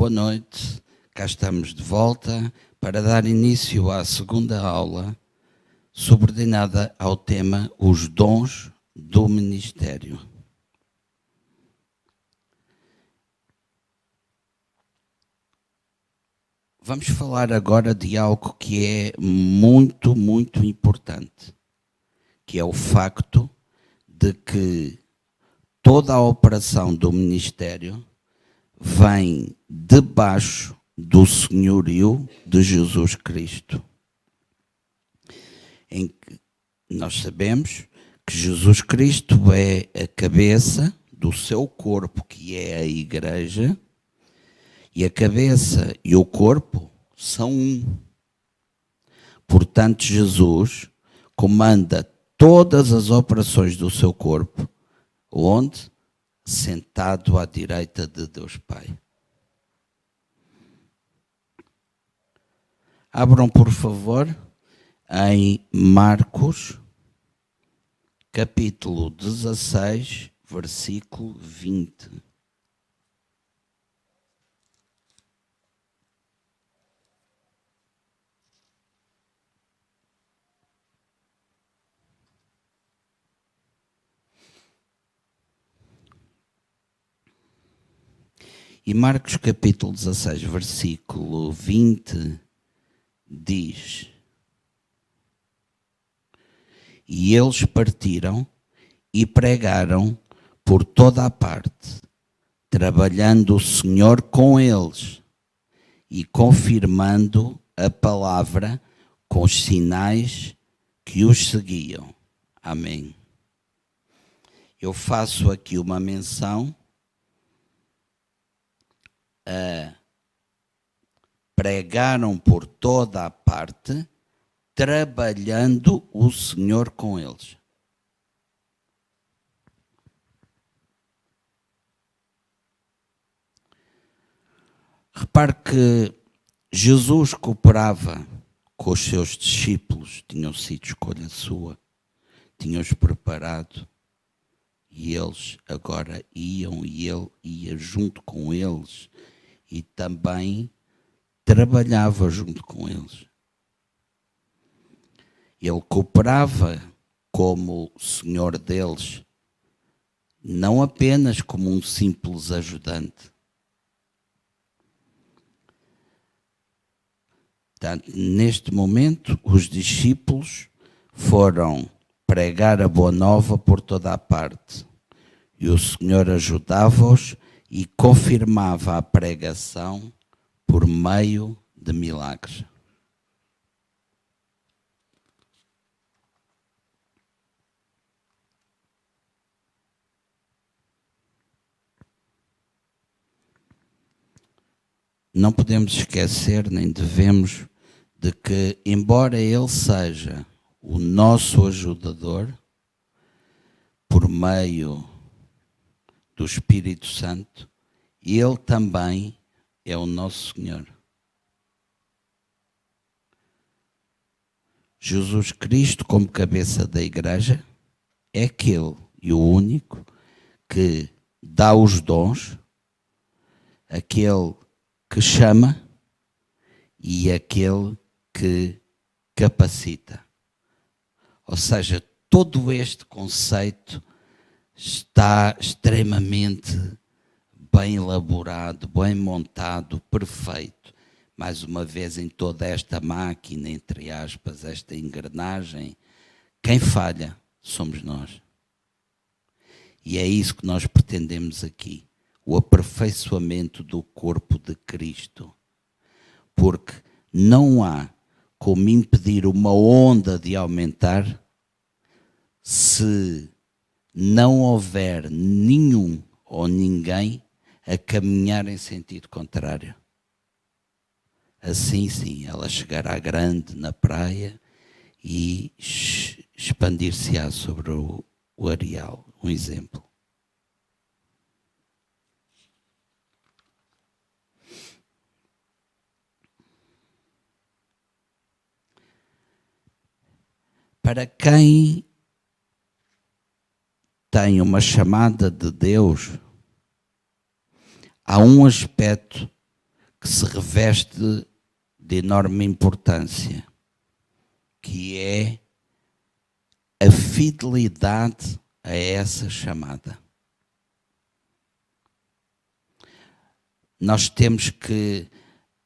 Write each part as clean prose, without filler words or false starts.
boa noite. Cá estamos de volta para dar início à segunda aula, subordinada ao tema Os Dons do Ministério. Vamos falar agora de algo que é muito, muito importante, que é o facto de que toda a operação do ministério vem debaixo do senhorio de Jesus Cristo. Em que nós sabemos que Jesus Cristo é a cabeça do seu corpo, que é a igreja, e a cabeça e o corpo são um. Portanto, Jesus comanda todas as operações do seu corpo, onde? Sentado à direita de Deus Pai. Abram, por favor, em Marcos, capítulo 16, versículo 20. E Marcos capítulo 16, versículo 20, diz: E eles partiram e pregaram por toda a parte, trabalhando o Senhor com eles e confirmando a palavra com os sinais que os seguiam. Amém. Eu faço aqui uma menção pregaram por toda a parte, trabalhando o Senhor com eles. Repare que Jesus cooperava com os seus discípulos, tinham sido escolha sua, tinham-os preparado, e eles agora iam, e ele ia junto com eles, e também trabalhava junto com eles. Ele cooperava como Senhor deles, não apenas como um simples ajudante. Portanto, neste momento, os discípulos foram pregar a boa nova por toda a parte, e o Senhor ajudava-os e confirmava a pregação por meio de milagres. Não podemos esquecer, nem devemos, de que, embora Ele seja o nosso ajudador, por meio do Espírito Santo, Ele também é o nosso Senhor. Jesus Cristo, como cabeça da igreja, é aquele e o único que dá os dons, aquele que chama e aquele que capacita. Ou seja, todo este conceito está extremamente bem elaborado, bem montado, perfeito. Mais uma vez, em toda esta máquina, entre aspas, esta engrenagem, quem falha somos nós. E é isso que nós pretendemos aqui, o aperfeiçoamento do corpo de Cristo. Porque não há como impedir uma onda de aumentar se não houver nenhum ou ninguém a caminhar em sentido contrário. Assim sim, ela chegará grande na praia e expandir-se-á sobre o areal. Um exemplo. Para quem tem uma chamada de Deus, há um aspecto que se reveste de enorme importância, que é a fidelidade a essa chamada. Nós temos que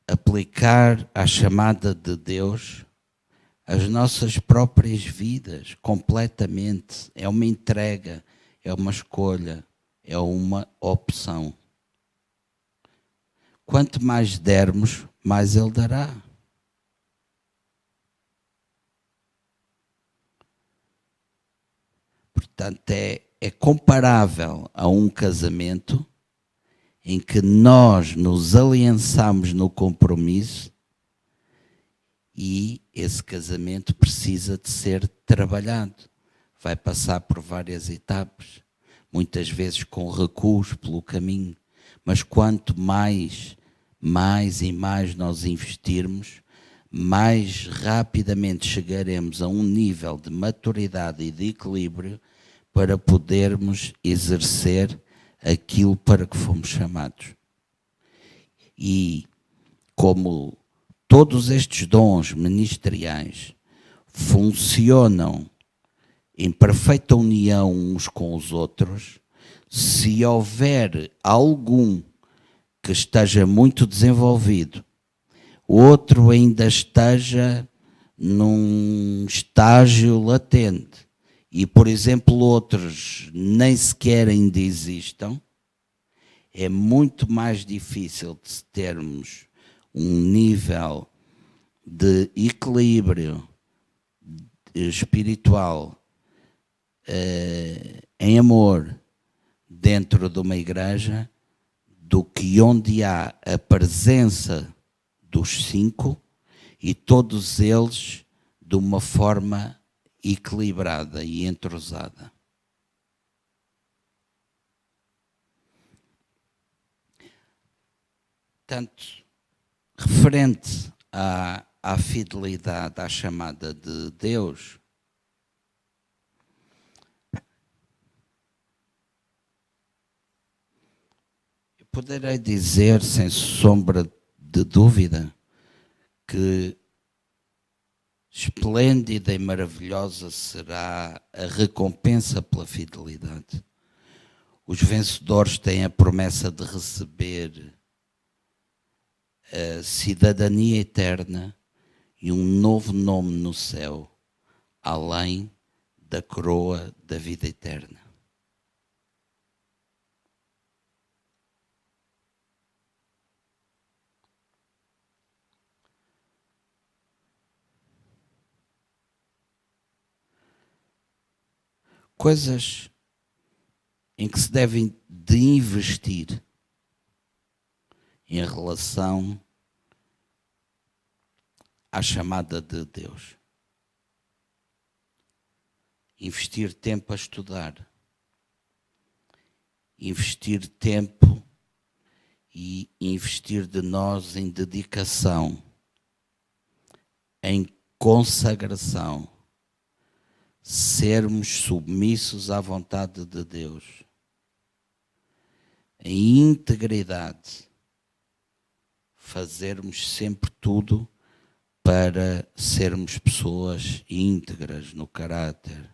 aplicar à chamada de Deus as nossas próprias vidas completamente. É uma entrega, é uma escolha, é uma opção. Quanto mais dermos, mais Ele dará. Portanto, é comparável a um casamento em que nós nos aliançamos no compromisso e esse casamento precisa de ser trabalhado. Vai passar por várias etapas, muitas vezes com recuos pelo caminho, mas quanto mais e mais nós investirmos, mais rapidamente chegaremos a um nível de maturidade e de equilíbrio para podermos exercer aquilo para que fomos chamados. E como todos estes dons ministeriais funcionam em perfeita união uns com os outros, se houver algum que esteja muito desenvolvido, outro ainda esteja num estágio latente, e, por exemplo, outros nem sequer ainda existam, é muito mais difícil de termos um nível de equilíbrio espiritual em amor dentro de uma igreja do que onde há a presença dos 5 e todos eles de uma forma equilibrada e entrosada. Portanto, referente à fidelidade à chamada de Deus, eu poderei dizer, sem sombra de dúvida, que esplêndida e maravilhosa será a recompensa pela fidelidade. Os vencedores têm a promessa de receber a cidadania eterna e um novo nome no céu, além da coroa da vida eterna. Coisas em que se devem de investir em relação à chamada de Deus. Investir tempo a estudar. Investir tempo e investir de nós em dedicação, em consagração, sermos submissos à vontade de Deus, em integridade, fazermos sempre tudo para sermos pessoas íntegras no caráter,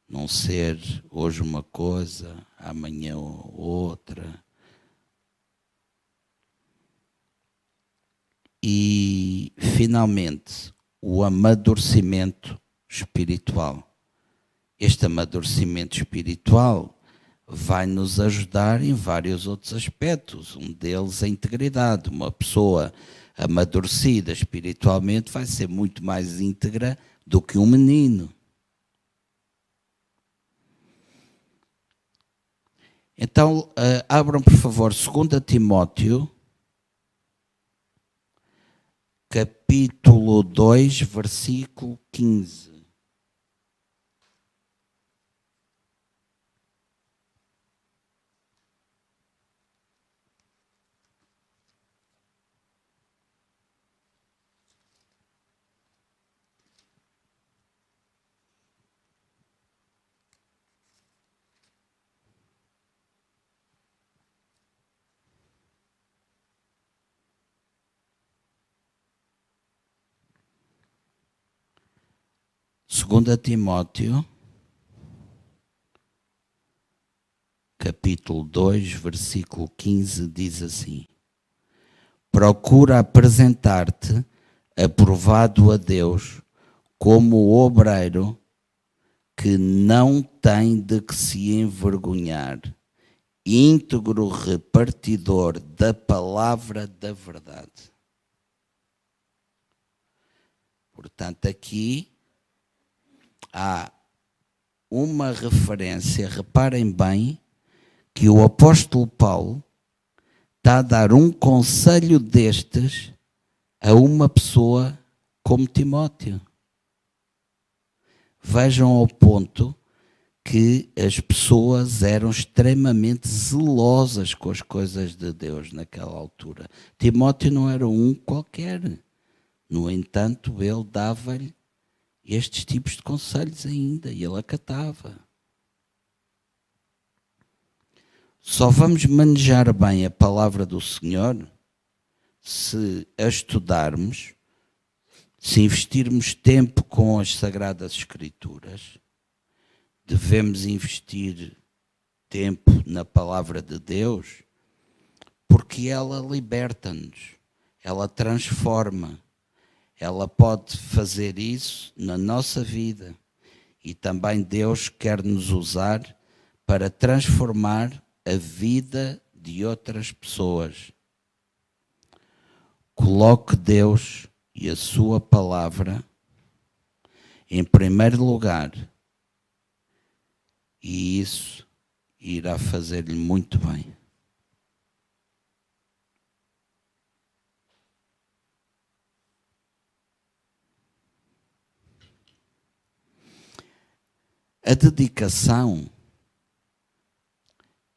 não ser hoje uma coisa, amanhã outra. E, finalmente, o amadurecimento espiritual. Este amadurecimento espiritual vai nos ajudar em vários outros aspectos. Um deles é a integridade. Uma pessoa amadurecida espiritualmente vai ser muito mais íntegra do que um menino. Então, abram por favor 2 Timóteo, capítulo 2, versículo 15. 2 Timóteo, capítulo 2, versículo 15, diz assim: procura apresentar-te aprovado a Deus como obreiro que não tem de que se envergonhar, íntegro repartidor da palavra da verdade. Portanto, aqui há uma referência, reparem bem, que o apóstolo Paulo está a dar um conselho destes a uma pessoa como Timóteo. Vejam ao ponto que as pessoas eram extremamente zelosas com as coisas de Deus naquela altura. Timóteo não era um qualquer. No entanto, ele dava-lhe estes tipos de conselhos ainda e ele acatava. Só vamos manejar bem a palavra do Senhor se a estudarmos, se investirmos tempo com as Sagradas Escrituras. Devemos investir tempo na palavra de Deus, porque ela liberta-nos, ela transforma, ela pode fazer isso na nossa vida. E também Deus quer nos usar para transformar a vida de outras pessoas. Coloque Deus e a sua palavra em primeiro lugar, e isso irá fazer-lhe muito bem. A dedicação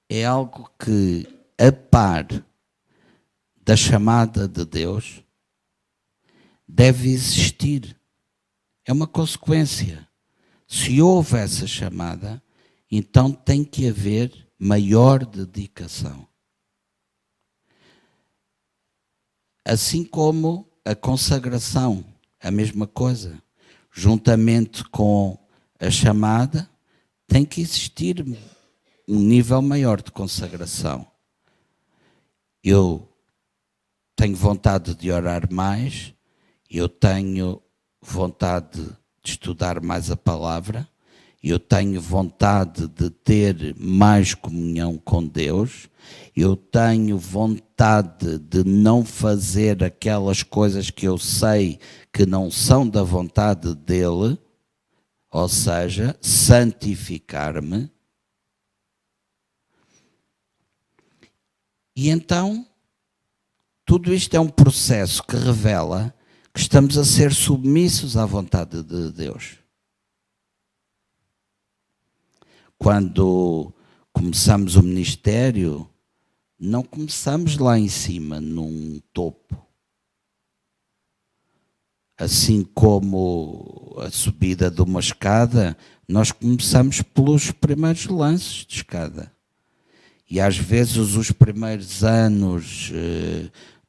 é algo que, a par da chamada de Deus, deve existir. É uma consequência. Se houve essa chamada, então tem que haver maior dedicação. Assim como a consagração, a mesma coisa. Juntamente com a chamada, tem que existir um nível maior de consagração. Eu tenho vontade de orar mais, eu tenho vontade de estudar mais a palavra, eu tenho vontade de ter mais comunhão com Deus, eu tenho vontade de não fazer aquelas coisas que eu sei que não são da vontade dele, ou seja, santificar-me. E então, tudo isto é um processo que revela que estamos a ser submissos à vontade de Deus. Quando começamos o ministério, não começamos lá em cima, num topo. Assim como a subida de uma escada, nós começamos pelos primeiros lances de escada. E às vezes os primeiros anos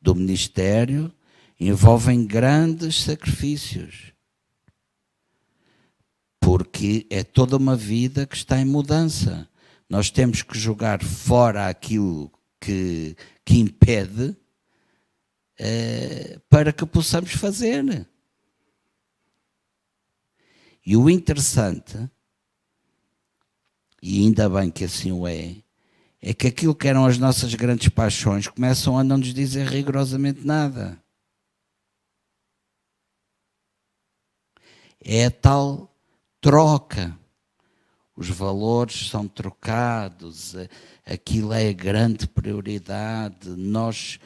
do ministério envolvem grandes sacrifícios. Porque é toda uma vida que está em mudança. Nós temos que jogar fora aquilo que impede para que possamos fazer. E o interessante, e ainda bem que assim o é que aquilo que eram as nossas grandes paixões começam a não nos dizer rigorosamente nada. É a tal troca. Os valores são trocados, aquilo é a grande prioridade, nós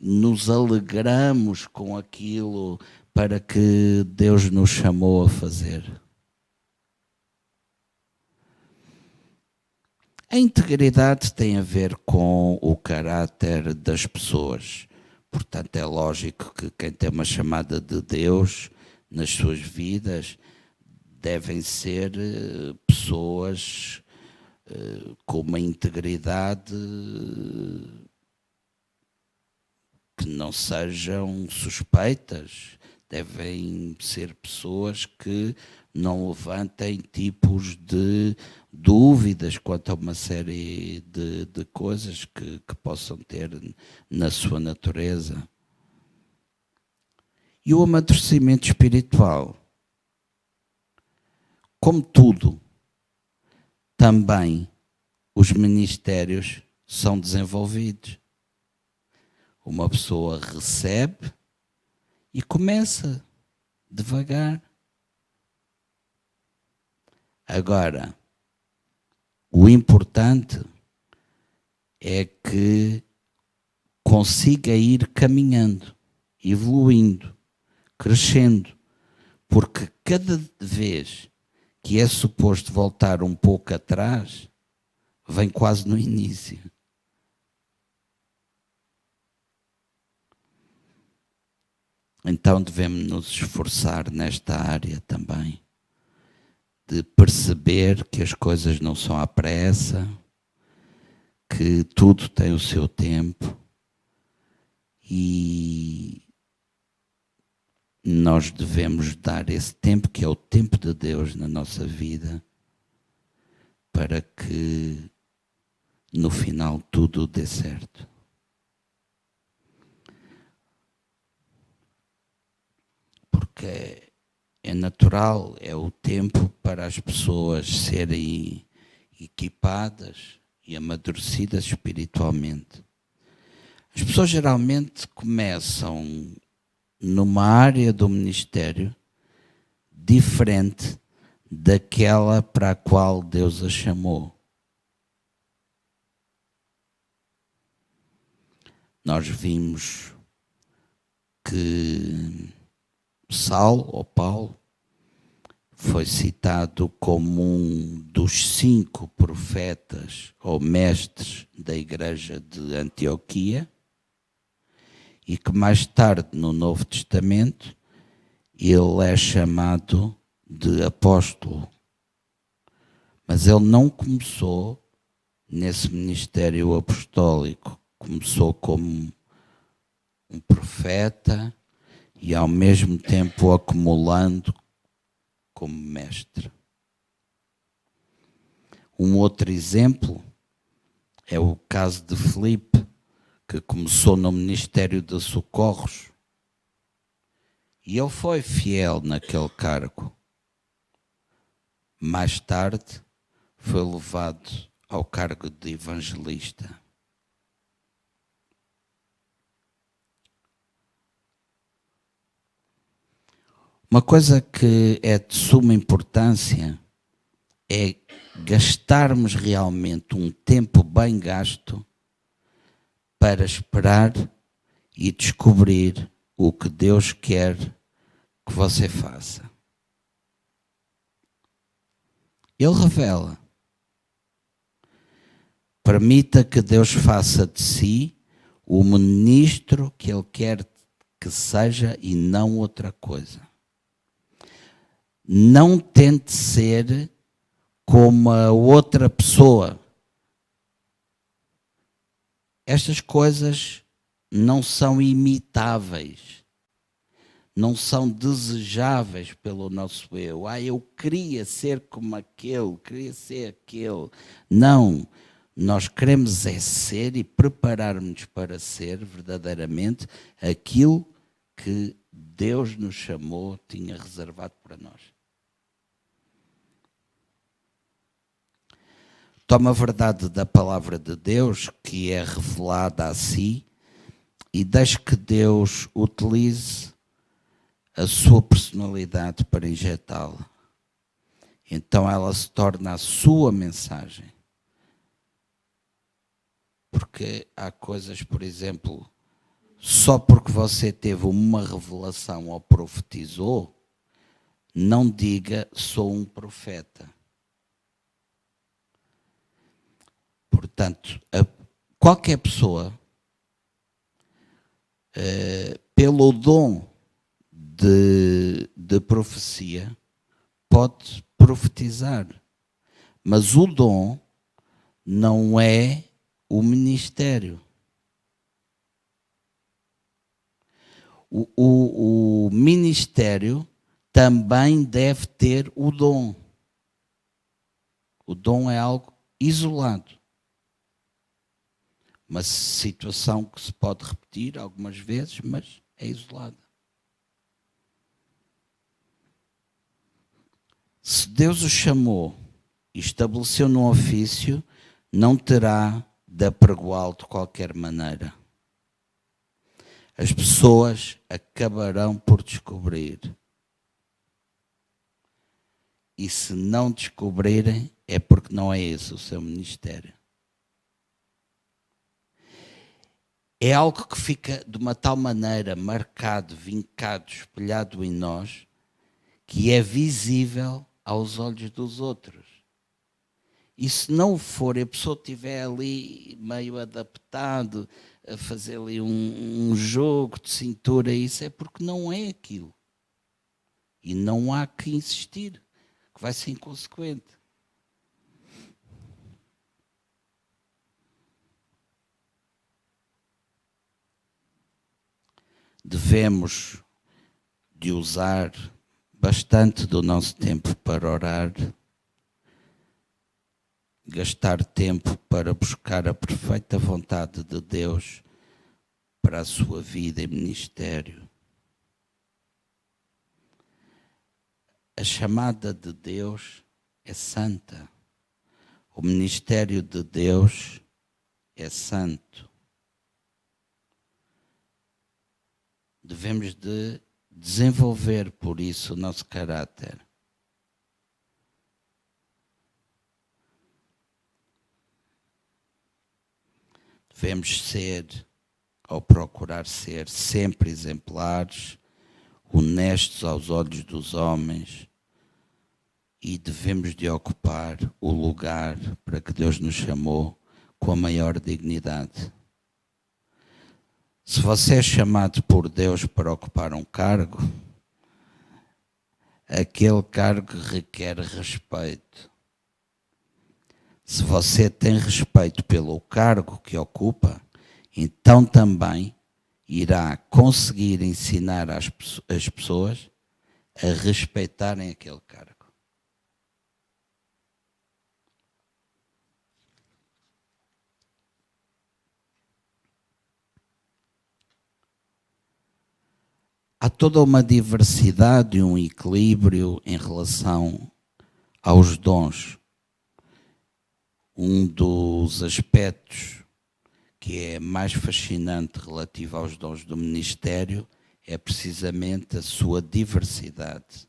nos alegramos com aquilo para que Deus nos chamou a fazer. A integridade tem a ver com o caráter das pessoas. Portanto, é lógico que quem tem uma chamada de Deus nas suas vidas devem ser pessoas com uma integridade que não sejam suspeitas, devem ser pessoas que não levantem tipos de dúvidas quanto a uma série de coisas que possam ter na sua natureza. E o amadurecimento espiritual, como tudo, também os ministérios são desenvolvidos. Uma pessoa recebe e começa devagar. Agora, o importante é que consiga ir caminhando, evoluindo, crescendo, porque cada vez que é suposto voltar um pouco atrás, vem quase no início. Então devemos nos esforçar nesta área também, de perceber que as coisas não são à pressa, que tudo tem o seu tempo e nós devemos dar esse tempo, que é o tempo de Deus na nossa vida, para que no final tudo dê certo. Porque é natural, é o tempo para as pessoas serem equipadas e amadurecidas espiritualmente. As pessoas geralmente começam numa área do ministério diferente daquela para a qual Deus a chamou. Nós vimos que Saulo, ou Paulo, foi citado como um dos 5 profetas ou mestres da igreja de Antioquia e que mais tarde, no Novo Testamento, ele é chamado de apóstolo. Mas ele não começou nesse ministério apostólico. Começou como um profeta e ao mesmo tempo acumulando como mestre. Um outro exemplo é o caso de Filipe, que começou no Ministério de Socorros e ele foi fiel naquele cargo. Mais tarde foi levado ao cargo de evangelista. Uma coisa que é de suma importância é gastarmos realmente um tempo bem gasto para esperar e descobrir o que Deus quer que você faça. Ele revela. Permita que Deus faça de si o ministro que Ele quer que seja e não outra coisa. Não tente ser como a outra pessoa. Estas coisas não são imitáveis, não são desejáveis pelo nosso eu. Eu queria ser como aquele, queria ser aquele. Não, nós queremos é ser e preparar-nos para ser verdadeiramente aquilo que Deus nos chamou, tinha reservado para nós. Toma a verdade da palavra de Deus, que é revelada a si, e deixe que Deus utilize a sua personalidade para injetá-la. Então ela se torna a sua mensagem. Porque há coisas, por exemplo, só porque você teve uma revelação ou profetizou, não diga sou um profeta. Portanto, qualquer pessoa, pelo dom de profecia, pode profetizar. Mas o dom não é o ministério. O ministério também deve ter o dom. O dom é algo isolado. Uma situação que se pode repetir algumas vezes, mas é isolada. Se Deus o chamou e estabeleceu num ofício, não terá de apregoá-lo de qualquer maneira. As pessoas acabarão por descobrir. E se não descobrirem, é porque não é esse o seu ministério. É algo que fica de uma tal maneira marcado, vincado, espelhado em nós, que é visível aos olhos dos outros. E se não o for, e a pessoa estiver ali meio adaptado a fazer ali um jogo de cintura, isso é porque não é aquilo. E não há que insistir, que vai ser inconsequente. Devemos de usar bastante do nosso tempo para orar, gastar tempo para buscar a perfeita vontade de Deus para a sua vida e ministério. A chamada de Deus é santa. O ministério de Deus é santo. Devemos de desenvolver, por isso, o nosso caráter. Devemos ser, ou procurar ser, sempre exemplares, honestos aos olhos dos homens, e devemos de ocupar o lugar para que Deus nos chamou com a maior dignidade. Se você é chamado por Deus para ocupar um cargo, aquele cargo requer respeito. Se você tem respeito pelo cargo que ocupa, então também irá conseguir ensinar as pessoas a respeitarem aquele cargo. Há toda uma diversidade e um equilíbrio em relação aos dons. Um dos aspectos que é mais fascinante relativo aos dons do ministério é precisamente a sua diversidade.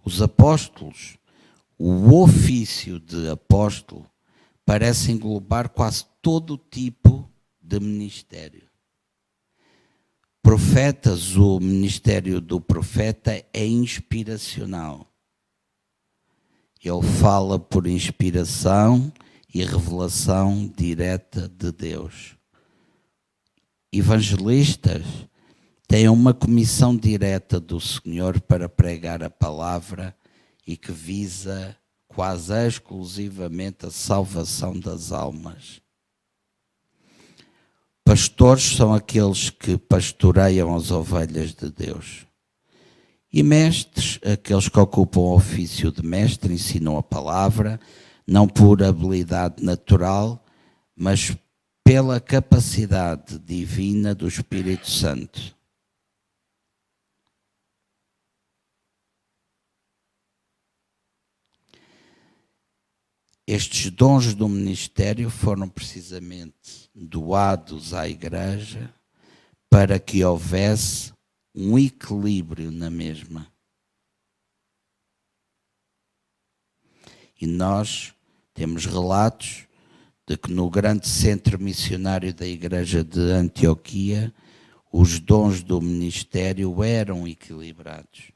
Os apóstolos, o ofício de apóstolo, parece englobar quase todo o tipo de ministério. Profetas, o ministério do profeta é inspiracional. Ele fala por inspiração e revelação direta de Deus. Evangelistas têm uma comissão direta do Senhor para pregar a palavra e que visa quase exclusivamente a salvação das almas. Pastores são aqueles que pastoreiam as ovelhas de Deus. E mestres, aqueles que ocupam o ofício de mestre, ensinam a palavra, não por habilidade natural, mas pela capacidade divina do Espírito Santo. Estes dons do ministério foram precisamente doados à Igreja para que houvesse um equilíbrio na mesma. E nós temos relatos de que no grande centro missionário da Igreja de Antioquia, os dons do ministério eram equilibrados.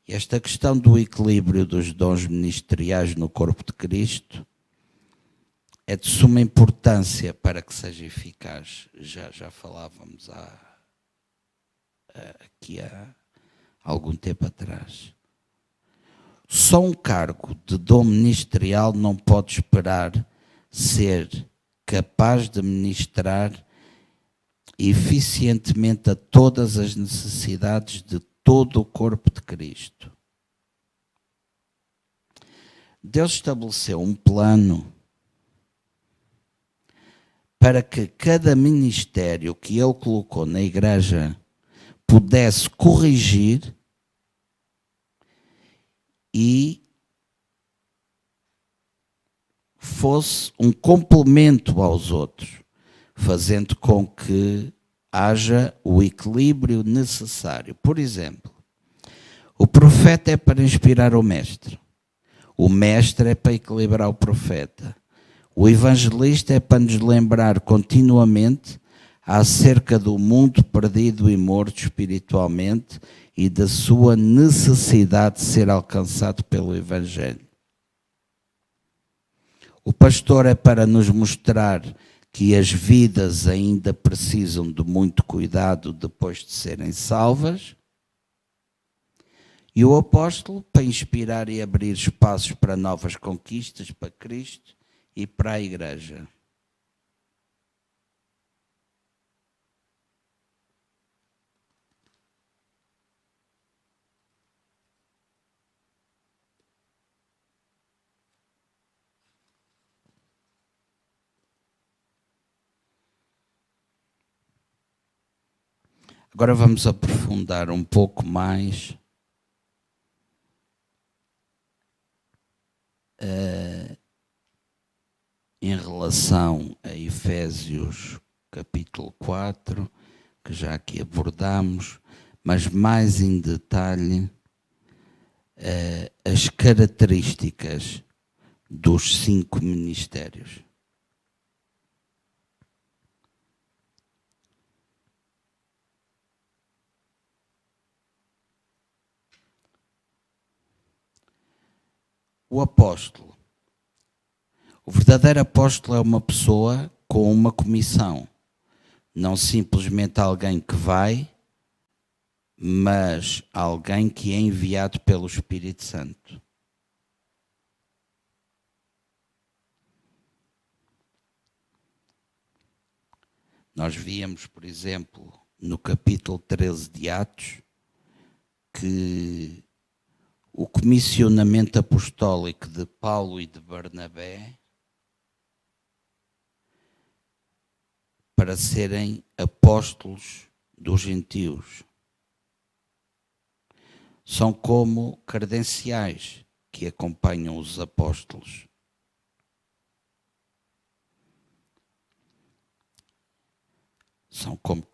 E esta questão do equilíbrio dos dons ministeriais no corpo de Cristo é de suma importância para que seja eficaz. Já falávamos aqui há algum tempo atrás. Só um cargo de dom ministerial não pode esperar ser capaz de ministrar eficientemente a todas as necessidades de todo o corpo de Cristo. Deus estabeleceu um plano para que cada ministério que Ele colocou na igreja pudesse corrigir e fosse um complemento aos outros, fazendo com que haja o equilíbrio necessário. Por exemplo, o profeta é para inspirar o mestre é para equilibrar o profeta, o evangelista é para nos lembrar continuamente acerca do mundo perdido e morto espiritualmente e da sua necessidade de ser alcançado pelo evangelho. O pastor é para nos mostrar que as vidas ainda precisam de muito cuidado depois de serem salvas. E o apóstolo para inspirar e abrir espaços para novas conquistas para Cristo e para a igreja. Agora vamos aprofundar um pouco mais em relação a Efésios capítulo 4, que já aqui abordamos, mas mais em detalhe as características dos 5 ministérios. O apóstolo. O verdadeiro apóstolo é uma pessoa com uma comissão, não simplesmente alguém que vai, mas alguém que é enviado pelo Espírito Santo. Nós víamos, por exemplo, no capítulo 13 de Atos, que o comissionamento apostólico de Paulo e de Barnabé para serem apóstolos dos gentios. São como credenciais que acompanham os apóstolos. São como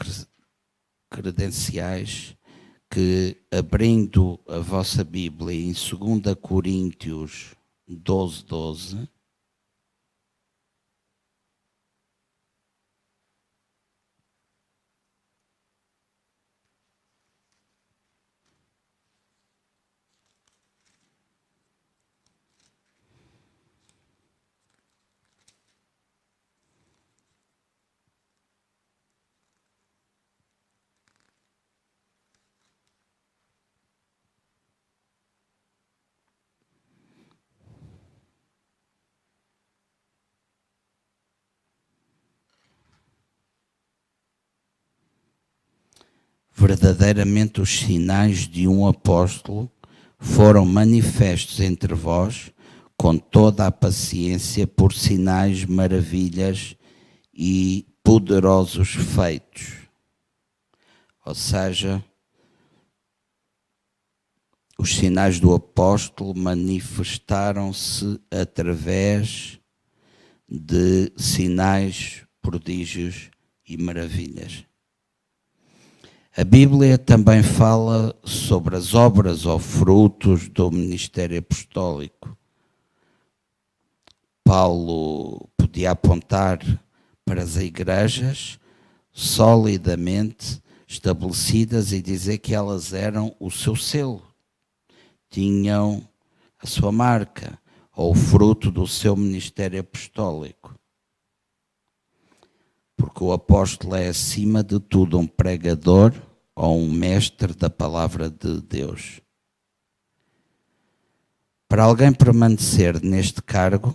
credenciais que, abrindo a vossa Bíblia em 2 Coríntios 12:12, verdadeiramente os sinais de um apóstolo foram manifestos entre vós com toda a paciência por sinais, maravilhas e poderosos feitos. Ou seja, os sinais do apóstolo manifestaram-se através de sinais, prodígios e maravilhas. A Bíblia também fala sobre as obras ou frutos do ministério apostólico. Paulo podia apontar para as igrejas solidamente estabelecidas e dizer que elas eram o seu selo, tinham a sua marca ou o fruto do seu ministério apostólico. Porque o apóstolo é, acima de tudo, um pregador ou um mestre da palavra de Deus. Para alguém permanecer neste cargo,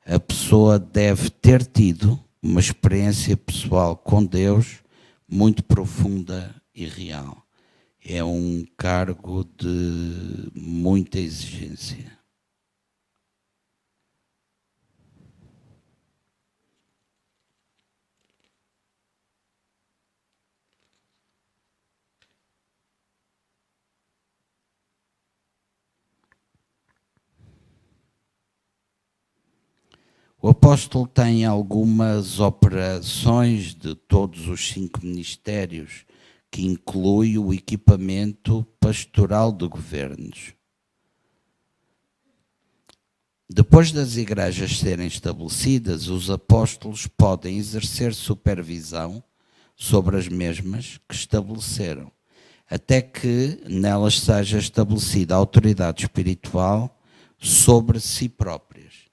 a pessoa deve ter tido uma experiência pessoal com Deus muito profunda e real. É um cargo de muita exigência. O apóstolo tem algumas operações de todos os 5 ministérios, que inclui o equipamento pastoral de governos. Depois das igrejas serem estabelecidas, os apóstolos podem exercer supervisão sobre as mesmas que estabeleceram, até que nelas seja estabelecida a autoridade espiritual sobre si próprias.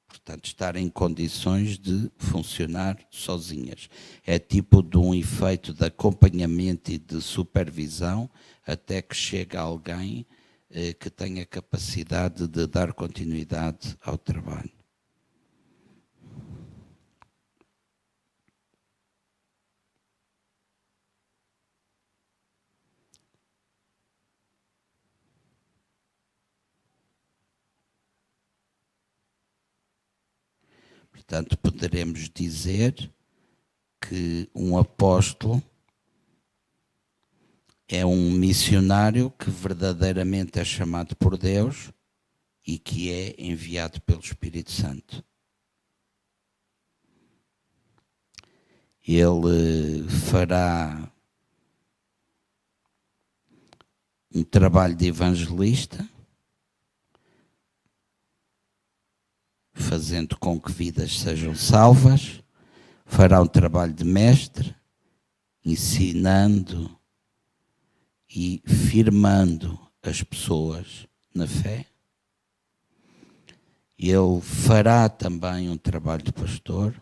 Portanto, estar em condições de funcionar sozinhas. É tipo de um efeito de acompanhamento e de supervisão até que chegue alguém que tenha capacidade de dar continuidade ao trabalho. Portanto, poderemos dizer que um apóstolo é um missionário que verdadeiramente é chamado por Deus e que é enviado pelo Espírito Santo. Ele fará um trabalho de evangelista, fazendo com que vidas sejam salvas, fará um trabalho de mestre, ensinando e firmando as pessoas na fé. Ele fará também um trabalho de pastor,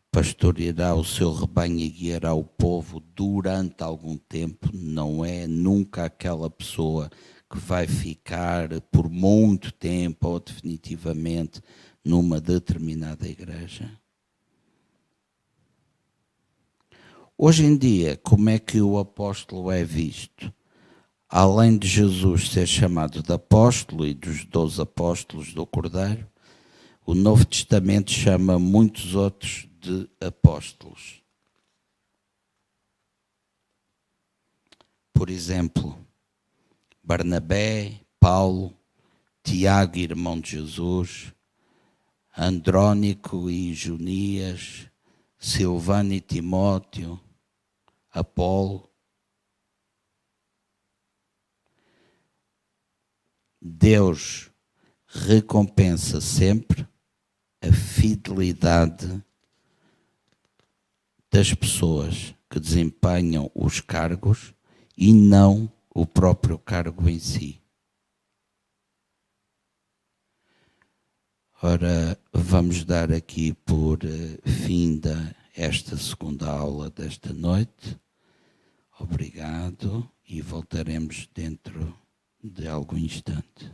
pastoreará o seu rebanho e guiará o povo durante algum tempo, não é nunca aquela pessoa que vai ficar por muito tempo ou definitivamente numa determinada igreja. Hoje em dia, como é que o apóstolo é visto? Além de Jesus ser chamado de apóstolo e dos 12 apóstolos do Cordeiro, o Novo Testamento chama muitos outros de apóstolos. Por exemplo, Barnabé, Paulo, Tiago, irmão de Jesus, Andrónico e Junias, Silvano e Timóteo, Apolo. Deus recompensa sempre a fidelidade das pessoas que desempenham os cargos e não o próprio cargo em si. Ora, vamos dar aqui por finda esta segunda aula desta noite. Obrigado e voltaremos dentro de algum instante.